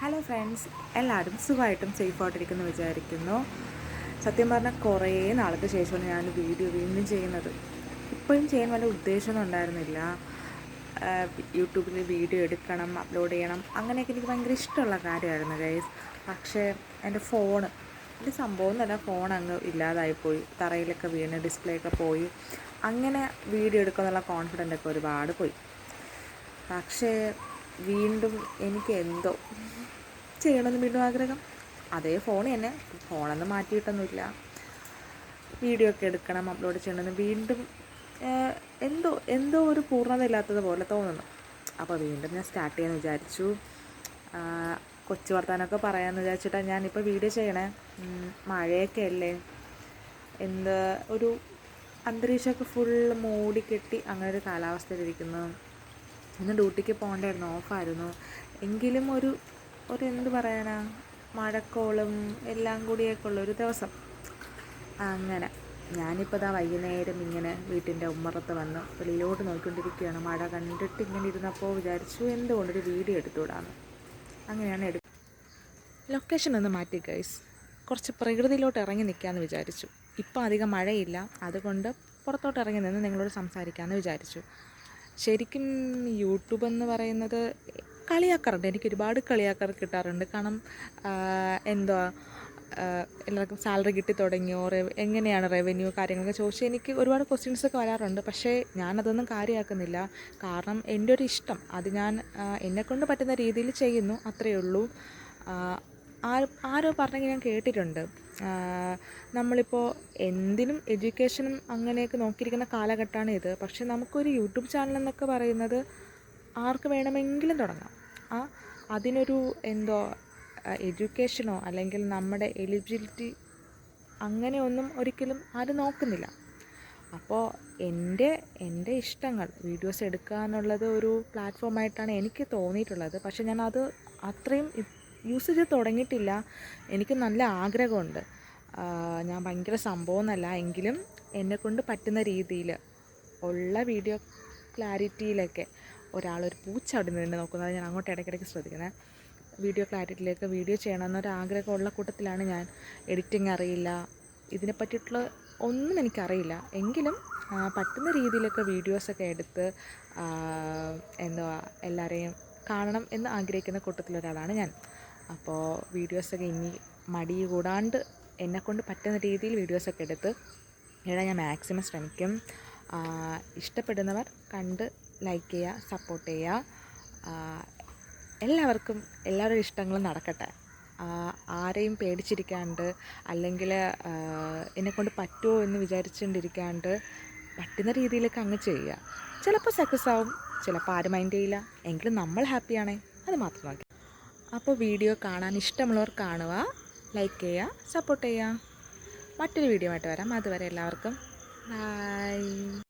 Hello friends, എല്ലാവരും സുഖമായിട്ടും സേഫായിട്ടിരിക്കുന്നു വിചാരിക്കുന്നു. സത്യം പറഞ്ഞാൽ കുറേ നാൾക്ക് ശേഷമാണ് ഞാൻ വീഡിയോ വീണ്ടും ചെയ്യുന്നത്. ഇപ്പോഴും ചെയ്യാൻ വല്ല ഉദ്ദേശമൊന്നും ഉണ്ടായിരുന്നില്ല. യൂട്യൂബിൽ വീഡിയോ എടുക്കണം, അപ്ലോഡ് ചെയ്യണം, അങ്ങനെയൊക്കെ എനിക്ക് ഭയങ്കര ഇഷ്ടമുള്ള കാര്യമായിരുന്നു ഗൈസ്. പക്ഷേ എൻ്റെ സംഭവം എന്നല്ല, ഫോൺ അങ്ങ് ഇല്ലാതായിപ്പോയി. തറയിലൊക്കെ വീണ് ഡിസ്പ്ലേ ഒക്കെ പോയി. അങ്ങനെ വീഡിയോ എടുക്കുമെന്നുള്ള കോൺഫിഡൻ്റൊക്കെ ഒരുപാട് പോയി. പക്ഷേ വീണ്ടും എനിക്ക് എന്തോ ചെയ്യണമെന്ന് വീണ്ടും ആഗ്രഹം. അതേ ഫോൺ തന്നെ, ഫോണൊന്നും മാറ്റിയിട്ടൊന്നുമില്ല. വീഡിയോ ഒക്കെ എടുക്കണം, അപ്ലോഡ് ചെയ്യണമെന്ന് വീണ്ടും എന്തോ ഒരു പൂർണ്ണത ഇല്ലാത്തത് പോലെ തോന്നുന്നു. അപ്പോൾ വീണ്ടും ഞാൻ സ്റ്റാർട്ട് ചെയ്യാമെന്ന് വിചാരിച്ചു. കൊച്ചു വർത്താനമൊക്കെ പറയാമെന്ന് വിചാരിച്ചിട്ടാണ് ഞാനിപ്പോൾ വീഡിയോ ചെയ്യണേ. മഴയൊക്കെ അല്ലേ, ഒരു അന്തരീക്ഷമൊക്കെ ഫുൾ മൂടിക്കെട്ടി അങ്ങനെ ഒരു കാലാവസ്ഥയിലിരിക്കുന്നു. ഇന്ന് ഡ്യൂട്ടിക്ക് പോകണ്ടായിരുന്നു, ഓഫായിരുന്നു. എങ്കിലും ഒരു എന്ത് പറയാനാ, മഴക്കോളും എല്ലാം കൂടിയൊക്കെ ഉള്ളൊരു ദിവസം. അങ്ങനെ ഞാനിപ്പോൾ വൈകുന്നേരം ഇങ്ങനെ വീട്ടിൻ്റെ ഉമ്മറത്ത് വന്ന് വെളിയിലോട്ട് നോക്കിക്കൊണ്ടിരിക്കുകയാണ്. മഴ കണ്ടിട്ട് ഇങ്ങനെ ഇരുന്നപ്പോൾ വിചാരിച്ചു എന്തുകൊണ്ടൊരു വീഡിയോ എടുത്തുവിടാമെന്ന്. അങ്ങനെയാണ് ലൊക്കേഷൻ ഒന്ന് മാറ്റി ഗൈസ്, കുറച്ച് പ്രകൃതിയിലോട്ട് ഇറങ്ങി നിൽക്കാമെന്ന് വിചാരിച്ചു. ഇപ്പോൾ അധികം മഴയില്ല, അതുകൊണ്ട് പുറത്തോട്ട് ഇറങ്ങി നിന്ന് നിങ്ങളോട് സംസാരിക്കാമെന്ന് വിചാരിച്ചു. ശരിക്കും യൂട്യൂബ് എന്ന് പറയുന്നത് കളിയാക്കാറുണ്ട്, എനിക്ക് ഒരുപാട് കളിയാക്കാർ കിട്ടാറുണ്ട്. കാരണം എല്ലാവർക്കും സാലറി കിട്ടി തുടങ്ങിയോ, എങ്ങനെയാണ് റവന്യൂ കാര്യങ്ങളൊക്കെ ചോദിച്ച് എനിക്ക് ഒരുപാട് ക്വസ്റ്റ്യൻസൊക്കെ വരാറുണ്ട്. പക്ഷേ ഞാനതൊന്നും കാര്യമാക്കുന്നില്ല. കാരണം എൻ്റെ ഒരു ഇഷ്ടം, അത് ഞാൻ എന്നെക്കൊണ്ട് പറ്റുന്ന രീതിയിൽ ചെയ്യുന്നു, അത്രയേ ഉള്ളൂ. ആരോ പറഞ്ഞെങ്കിൽ ഞാൻ കേട്ടിട്ടുണ്ട്, നമ്മളിപ്പോൾ എന്തിനും എഡ്യൂക്കേഷനും അങ്ങനെയൊക്കെ നോക്കിയിരിക്കുന്ന കാലഘട്ടമാണ് ഇത്. പക്ഷേ നമുക്കൊരു യൂട്യൂബ് ചാനൽ എന്നൊക്കെ പറയുന്നത് ആർക്ക് വേണമെങ്കിലും തുടങ്ങാം. അതിനൊരു എഡ്യൂക്കേഷനോ അല്ലെങ്കിൽ നമ്മുടെ എലിജിബിലിറ്റി അങ്ങനെയൊന്നും ഒരിക്കലും ആരും നോക്കുന്നില്ല. അപ്പോൾ എൻ്റെ ഇഷ്ടങ്ങൾ വീഡിയോസ് എടുക്കുക എന്നുള്ളത് ഒരു പ്ലാറ്റ്ഫോമായിട്ടാണ് എനിക്ക് തോന്നിയിട്ടുള്ളത്. പക്ഷേ ഞാനത് അത്രയും യൂസ് ചെയ്ത് തുടങ്ങിയിട്ടില്ല. എനിക്ക് നല്ല ആഗ്രഹമുണ്ട്. ഞാൻ ഭയങ്കര സംഭവം എന്നല്ല, എങ്കിലും എന്നെക്കൊണ്ട് പറ്റുന്ന രീതിയിൽ ഉള്ള വീഡിയോ ക്ലാരിറ്റിയിലൊക്കെ, ഒരാളൊരു പൂച്ച അവിടെ നിന്ന് നോക്കുന്നത് ഞാൻ അങ്ങോട്ട് ഇടയ്ക്കിടയ്ക്ക് ശ്രദ്ധിക്കുന്നത്. വീഡിയോ ക്ലാരിറ്റിയിലേക്ക് വീഡിയോ ചെയ്യണമെന്നൊരാഗ്രഹമുള്ള കൂട്ടത്തിലാണ് ഞാൻ. എഡിറ്റിംഗ് അറിയില്ല, ഇതിനെ പറ്റിയിട്ടുള്ള ഒന്നും എനിക്കറിയില്ല. എങ്കിലും പറ്റുന്ന രീതിയിലൊക്കെ വീഡിയോസൊക്കെ എടുത്ത് എല്ലാവരെയും കാണണം എന്ന് ആഗ്രഹിക്കുന്ന കൂട്ടത്തിലൊരാളാണ് ഞാൻ. അപ്പോൾ വീഡിയോസൊക്കെ ഇനി മടി കൂടാണ്ട് എന്നെക്കൊണ്ട് പറ്റുന്ന രീതിയിൽ വീഡിയോസൊക്കെ എടുത്ത് ഇടാൻ ഞാൻ മാക്സിമം ശ്രമിക്കും. ഇഷ്ടപ്പെടുന്നവർ കണ്ട് ലൈക്ക് ചെയ്യുക, സപ്പോർട്ട് ചെയ്യുക. എല്ലാവരുടെ ഇഷ്ടങ്ങളും നടക്കട്ടെ. ആരെയും പേടിച്ചിരിക്കാണ്ട് അല്ലെങ്കിൽ എന്നെക്കൊണ്ട് പറ്റുമോ എന്ന് വിചാരിച്ചുകൊണ്ടിരിക്കാണ്ട് പറ്റുന്ന രീതിയിലൊക്കെ അങ്ങ് ചെയ്യുക. ചിലപ്പോൾ സക്സസ് ആവും, ചിലപ്പോൾ ആരും മൈൻഡ് ചെയ്യില്ല. എങ്കിലും നമ്മൾ ഹാപ്പിയാണേ, അത് മാത്രം മതി. അപ്പോൾ വീഡിയോ കാണാൻ ഇഷ്ടമുള്ളവർ കാണുക, ലൈക്ക് ചെയ്യുക, സപ്പോർട്ട് ചെയ്യുക. മറ്റൊരു വീഡിയോ ആയിട്ട് വരാം. അതുവരെ എല്ലാവർക്കും ബൈ.